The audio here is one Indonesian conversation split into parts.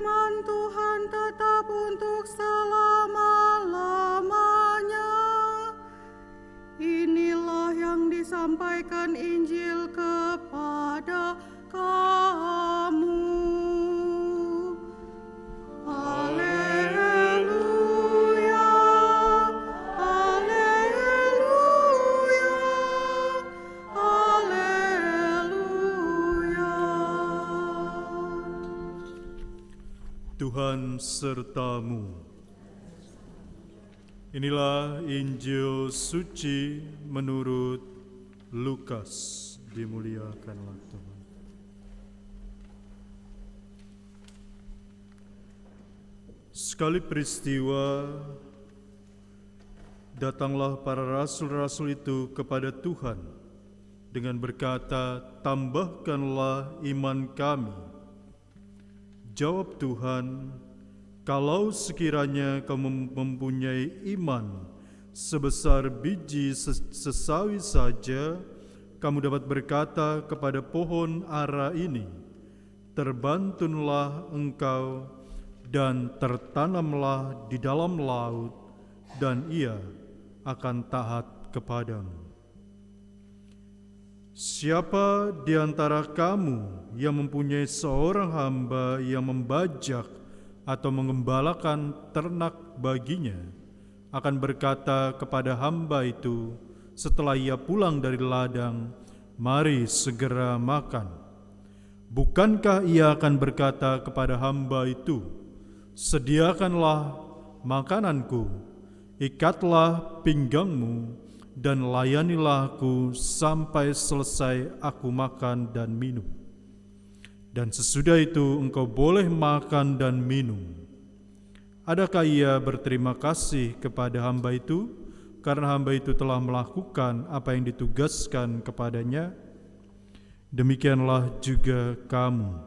firman Tuhan tetap untuk selama-lamanya. Inilah yang disampaikan Injil kepada kamu. Haleluya, haleluya, haleluya. Tuhan sertamu. Inilah Injil suci menurut Lukas. Dimuliakanlah Tuhan. Sekali peristiwa, datanglah para rasul-rasul itu kepada Tuhan dengan berkata, "Tambahkanlah iman kami." Jawab Tuhan, "Kalau sekiranya kamu mempunyai iman sebesar biji sesawi saja, kamu dapat berkata kepada pohon ara ini, 'Terbantunlah engkau dan tertanamlah di dalam laut,' dan ia akan taat kepadamu. Siapa di antara kamu yang mempunyai seorang hamba yang membajak atau mengembalakan ternak baginya, akan berkata kepada hamba itu setelah ia pulang dari ladang, 'Mari segera makan'? Bukankah ia akan berkata kepada hamba itu, 'Sediakanlah makananku, ikatlah pinggangmu, dan layanilah aku sampai selesai aku makan dan minum. Dan sesudah itu engkau boleh makan dan minum.' Adakah ia berterima kasih kepada hamba itu karena hamba itu telah melakukan apa yang ditugaskan kepadanya? Demikianlah juga kamu.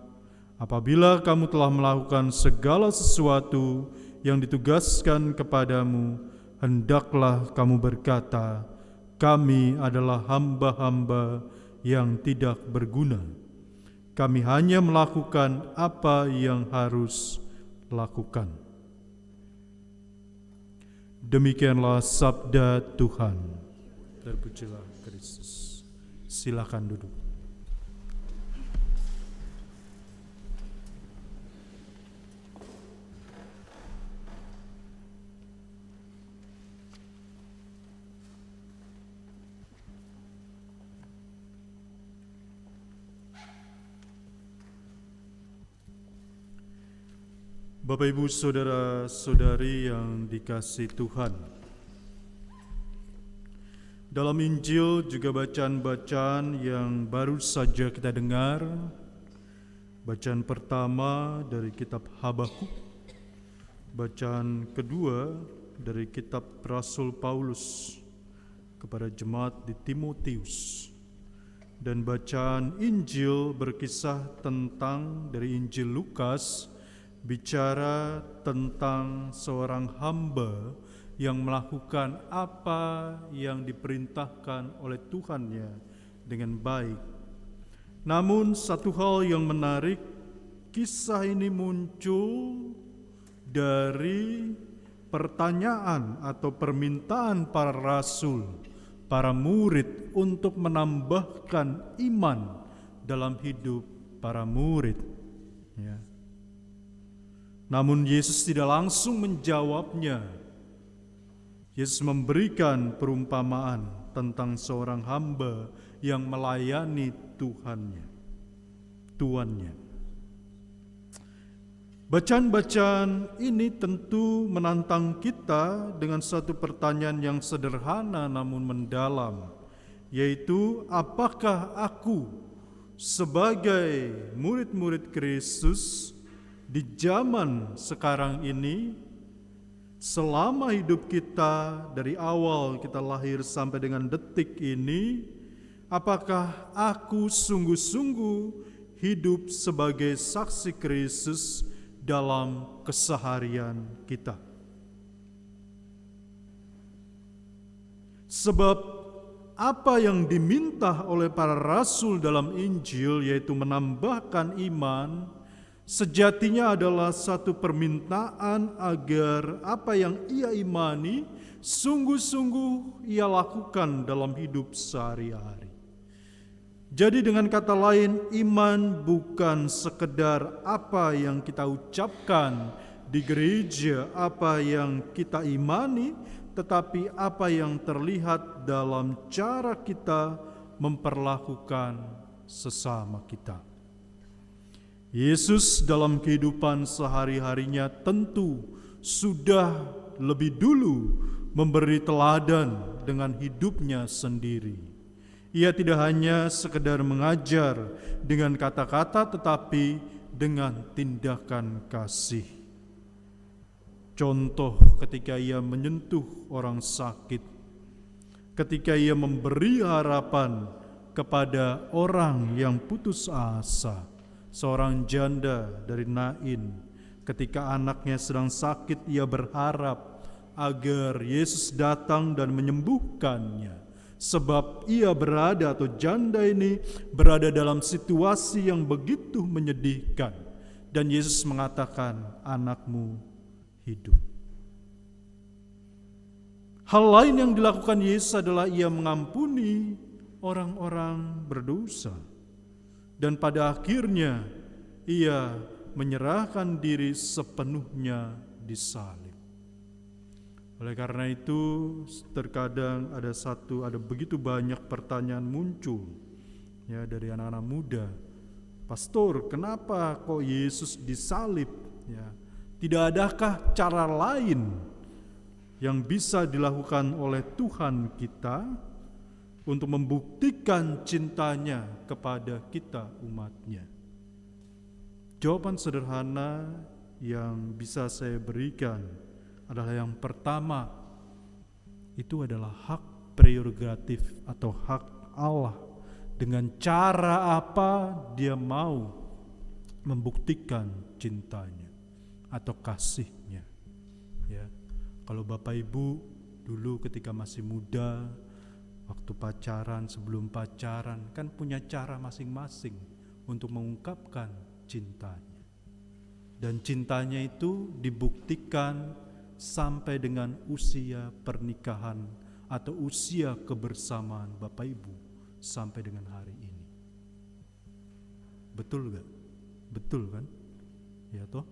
Apabila kamu telah melakukan segala sesuatu yang ditugaskan kepadamu, hendaklah kamu berkata, 'Kami adalah hamba-hamba yang tidak berguna. Kami hanya melakukan apa yang harus lakukan.'" Demikianlah sabda Tuhan. Terpujilah Kristus. Silakan duduk. Bapak, Ibu, Saudara-saudari yang dikasihi Tuhan, dalam Injil juga bacaan-bacaan yang baru saja kita dengar. Bacaan pertama dari kitab Habakuk, bacaan kedua dari kitab Rasul Paulus kepada jemaat di Timotius, dan bacaan Injil berkisah tentang dari Injil Lukas, bicara tentang seorang hamba yang melakukan apa yang diperintahkan oleh Tuhannya dengan baik. Namun satu hal yang menarik, kisah ini muncul dari pertanyaan atau permintaan para rasul, para murid untuk menambahkan iman dalam hidup para murid. Ya. Namun Yesus tidak langsung menjawabnya. Yesus memberikan perumpamaan tentang seorang hamba yang melayani tuannya. Bacaan-bacaan ini tentu menantang kita dengan satu pertanyaan yang sederhana namun mendalam, yaitu apakah aku sebagai murid-murid Kristus di zaman sekarang ini, selama hidup kita dari awal kita lahir sampai dengan detik ini, apakah aku sungguh-sungguh hidup sebagai saksi Kristus dalam keseharian kita? Sebab apa yang diminta oleh para rasul dalam Injil, yaitu menambahkan iman, sejatinya adalah satu permintaan agar apa yang ia imani sungguh-sungguh ia lakukan dalam hidup sehari-hari. Jadi dengan kata lain, iman bukan sekedar apa yang kita ucapkan di gereja, apa yang kita imani, tetapi apa yang terlihat dalam cara kita memperlakukan sesama kita. Yesus dalam kehidupan sehari-harinya tentu sudah lebih dulu memberi teladan dengan hidupnya sendiri. Ia tidak hanya sekedar mengajar dengan kata-kata, tetapi dengan tindakan kasih. Contoh ketika ia menyentuh orang sakit, ketika ia memberi harapan kepada orang yang putus asa, seorang janda dari Nain, ketika anaknya sedang sakit, ia berharap agar Yesus datang dan menyembuhkannya. Sebab ia berada, atau janda ini berada dalam situasi yang begitu menyedihkan. Dan Yesus mengatakan, anakmu hidup. Hal lain yang dilakukan Yesus adalah ia mengampuni orang-orang berdosa. Dan pada akhirnya ia menyerahkan diri sepenuhnya di salib. Oleh karena itu terkadang ada begitu banyak pertanyaan muncul ya dari anak-anak muda. Pastor, kenapa kok Yesus disalib? Ya, tidak adakah cara lain yang bisa dilakukan oleh Tuhan kita untuk membuktikan cintanya kepada kita umatnya? Jawaban sederhana yang bisa saya berikan adalah yang pertama, itu adalah hak prerogatif atau hak Allah. Dengan cara apa dia mau membuktikan cintanya atau kasihnya. Ya, kalau Bapak Ibu dulu ketika masih muda, waktu pacaran, sebelum pacaran, kan punya cara masing-masing untuk mengungkapkan cintanya. Dan cintanya itu dibuktikan sampai dengan usia pernikahan atau usia kebersamaan Bapak Ibu sampai dengan hari ini. Betul gak? Betul kan? Ya toh?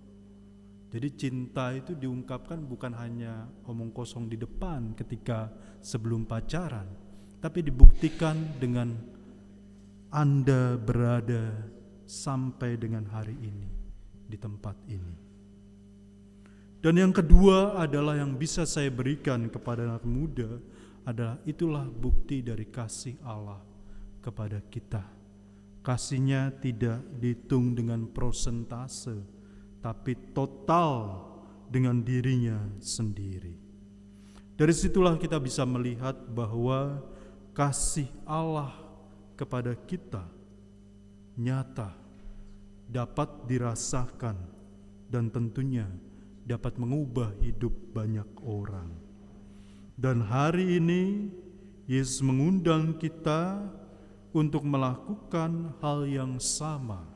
Jadi cinta itu diungkapkan bukan hanya omong kosong di depan ketika sebelum pacaran, tapi dibuktikan dengan Anda berada sampai dengan hari ini di tempat ini. Dan yang kedua adalah yang bisa saya berikan kepada anak muda adalah itulah bukti dari kasih Allah kepada kita. Kasihnya tidak dihitung dengan prosentase, tapi total dengan dirinya sendiri. Dari situlah kita bisa melihat bahwa kasih Allah kepada kita nyata, dapat dirasakan, dan tentunya dapat mengubah hidup banyak orang. Dan hari ini Yesus mengundang kita untuk melakukan hal yang sama.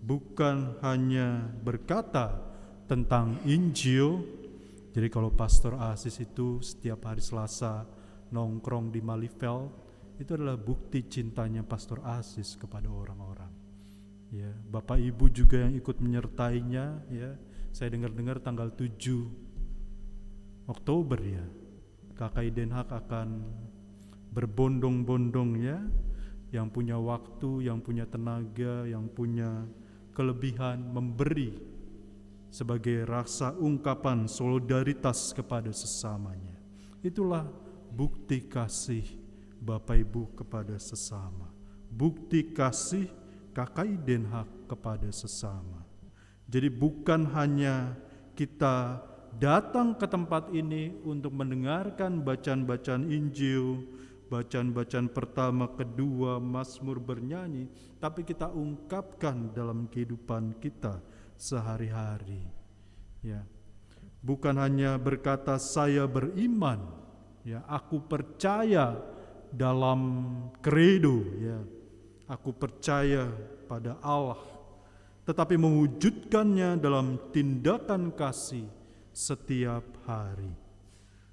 Bukan hanya berkata tentang Injil. Jadi kalau Pastor Asis itu setiap hari Selasa nongkrong di Malifeld, itu adalah bukti cintanya Pastor Asis kepada orang-orang. Ya, Bapak Ibu juga yang ikut menyertainya, ya. Saya dengar-dengar tanggal 7 Oktober ya, KKI Den Haag akan berbondong-bondong ya, yang punya waktu, yang punya tenaga, yang punya kelebihan memberi sebagai rasa ungkapan solidaritas kepada sesamanya. Itulah bukti kasih Bapak Ibu kepada sesama. Bukti kasih KKI Den Haag kepada sesama. Jadi bukan hanya kita datang ke tempat ini untuk mendengarkan bacaan-bacaan Injil, bacaan-bacaan pertama, kedua, Mazmur, bernyanyi, tapi kita ungkapkan dalam kehidupan kita sehari-hari. Ya. Bukan hanya berkata saya beriman, ya, aku percaya dalam kredo, ya. Aku percaya pada Allah. tetapi mewujudkannya dalam tindakan kasih setiap hari.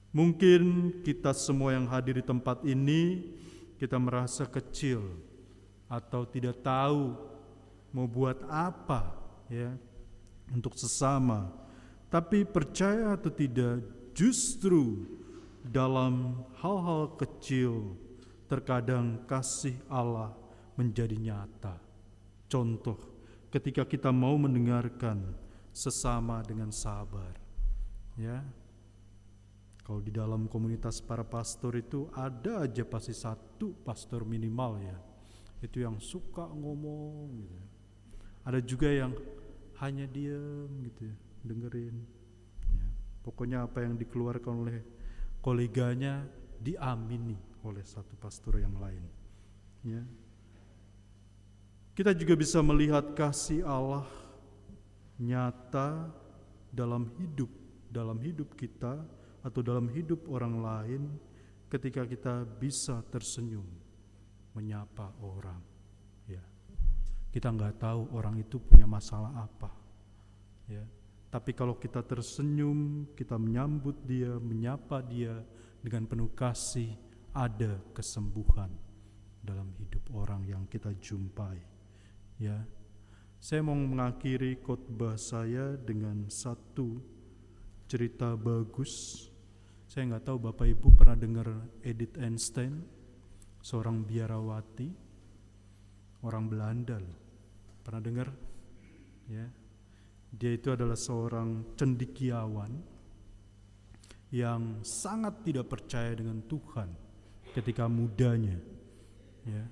Mungkin kita semua yang hadir di tempat ini, kita merasa kecil atau tidak tahu mau buat apa ya untuk sesama. Tapi percaya atau tidak, justru dalam hal-hal kecil terkadang kasih Allah menjadi nyata. Contoh, ketika kita mau mendengarkan sesama dengan sabar. Ya. Kalau di dalam komunitas para pastor itu ada aja pasti satu pastor minimal ya. Itu yang suka ngomong gitu. Ada juga yang hanya diam gitu ya, dengerin. Ya. Pokoknya apa yang dikeluarkan oleh koleganya diamini oleh satu pastor yang lain. Ya. Kita juga bisa melihat kasih Allah nyata dalam hidup kita atau dalam hidup orang lain ketika kita bisa tersenyum menyapa orang. Ya. Kita nggak tahu orang itu punya masalah apa. Ya. Tapi kalau kita tersenyum, kita menyambut dia, menyapa dia dengan penuh kasih, ada kesembuhan dalam hidup orang yang kita jumpai. Ya. Saya mau mengakhiri khotbah saya dengan satu cerita bagus. Saya nggak tahu Bapak Ibu pernah dengar Edith Einstein, seorang biarawati, orang Belanda loh. Pernah dengar? Ya. Dia itu adalah seorang cendekiawan yang sangat tidak percaya dengan Tuhan ketika mudanya. Ya.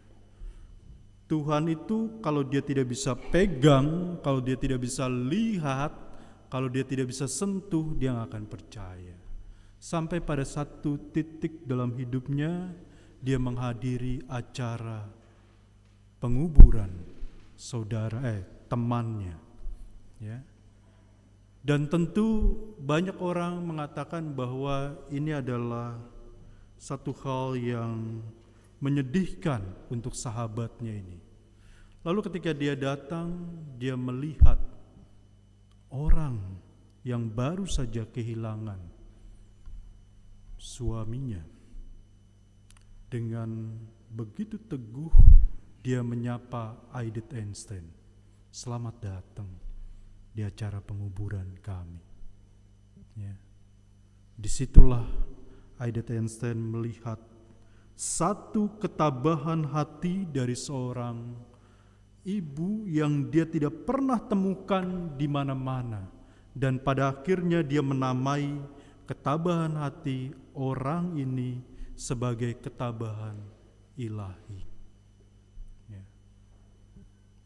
Tuhan itu kalau dia tidak bisa pegang, kalau dia tidak bisa lihat, kalau dia tidak bisa sentuh, dia nggak akan percaya. Sampai pada satu titik dalam hidupnya, dia menghadiri acara penguburan temannya. Ya. Dan tentu banyak orang mengatakan bahwa ini adalah satu hal yang menyedihkan untuk sahabatnya ini. Lalu ketika dia datang, dia melihat orang yang baru saja kehilangan suaminya. Dengan begitu teguh dia menyapa Edith Einstein, "Selamat datang di acara penguburan kami." Ya. Disitulah Edith Einstein melihat satu ketabahan hati dari seorang ibu yang dia tidak pernah temukan di mana-mana, dan pada akhirnya dia menamai ketabahan hati orang ini sebagai ketabahan ilahi. Ya.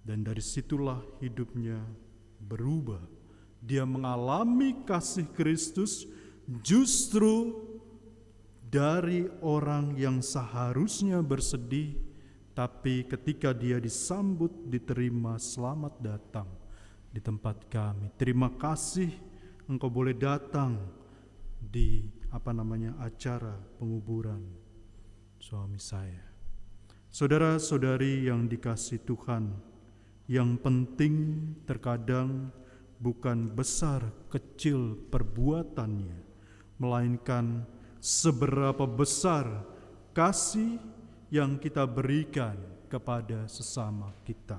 Dan dari situlah hidupnya berubah. Dia mengalami kasih Kristus justru dari orang yang seharusnya bersedih, tapi ketika dia disambut, diterima, "Selamat datang di tempat kami. Terima kasih engkau boleh datang di acara penguburan suami saya." Saudara-saudari yang dikasihi Tuhan, yang penting terkadang bukan besar kecil perbuatannya, melainkan seberapa besar kasih yang kita berikan kepada sesama kita.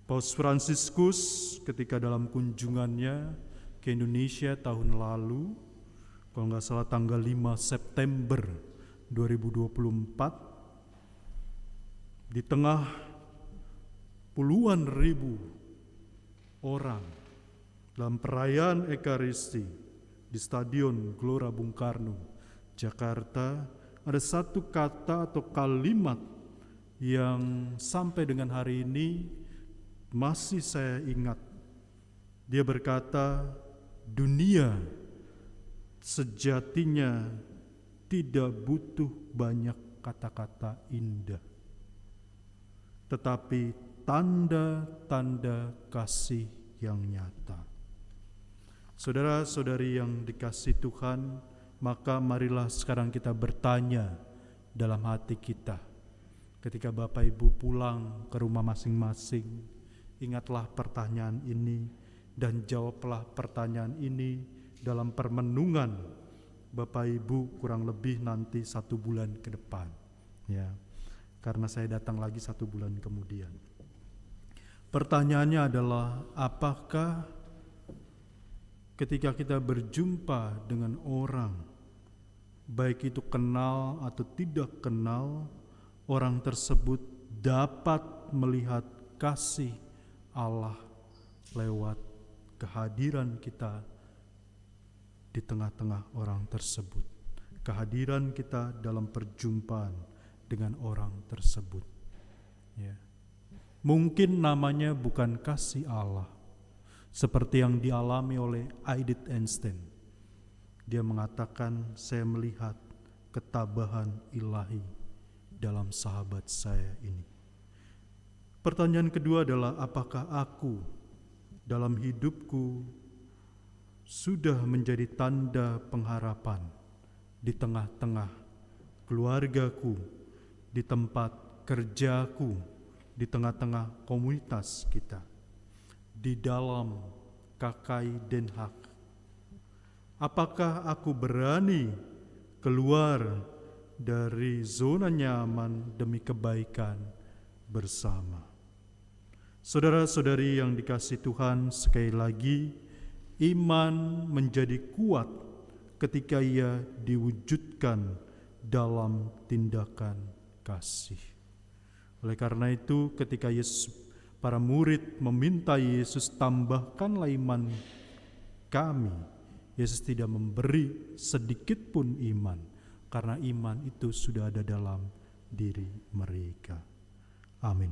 Paus Fransiskus ketika dalam kunjungannya ke Indonesia tahun lalu, kalau nggak salah tanggal 5 September 2024, di tengah puluhan ribu orang dalam perayaan Ekaristi di Stadion Gelora Bung Karno, Jakarta, ada satu kata atau kalimat yang sampai dengan hari ini masih saya ingat. Dia berkata, "Dunia sejatinya tidak butuh banyak kata-kata indah, tetapi tanda-tanda kasih yang nyata." Saudara-saudari yang dikasihi Tuhan, maka marilah sekarang kita bertanya dalam hati kita. Ketika Bapak Ibu pulang ke rumah masing-masing, Ingatlah pertanyaan ini dan jawablah pertanyaan ini dalam permenungan Bapak Ibu kurang lebih nanti 1 bulan ke depan, ya, karena saya datang lagi 1 bulan kemudian. Pertanyaannya adalah, apakah ketika kita berjumpa dengan orang, baik itu kenal atau tidak kenal, orang tersebut dapat melihat kasih Allah lewat kehadiran kita di tengah-tengah orang tersebut, kehadiran kita dalam perjumpaan dengan orang tersebut, ya. Mungkin namanya bukan kasih Allah seperti yang dialami oleh Edith Einstein. Dia mengatakan, saya melihat ketabahan ilahi dalam sahabat saya ini. Pertanyaan kedua adalah, apakah aku dalam hidupku sudah menjadi tanda pengharapan di tengah-tengah keluargaku, di tempat kerjaku, di tengah-tengah komunitas kita, di dalam KKI Den Haag. Apakah aku berani keluar dari zona nyaman demi kebaikan bersama? Saudara-saudari yang dikasihi Tuhan, sekali lagi, iman menjadi kuat ketika ia diwujudkan dalam tindakan kasih. Oleh karena itu, ketika para murid meminta Yesus, tambahkanlah iman kami, Yesus tidak memberi sedikit pun iman, karena iman itu sudah ada dalam diri mereka. Amin.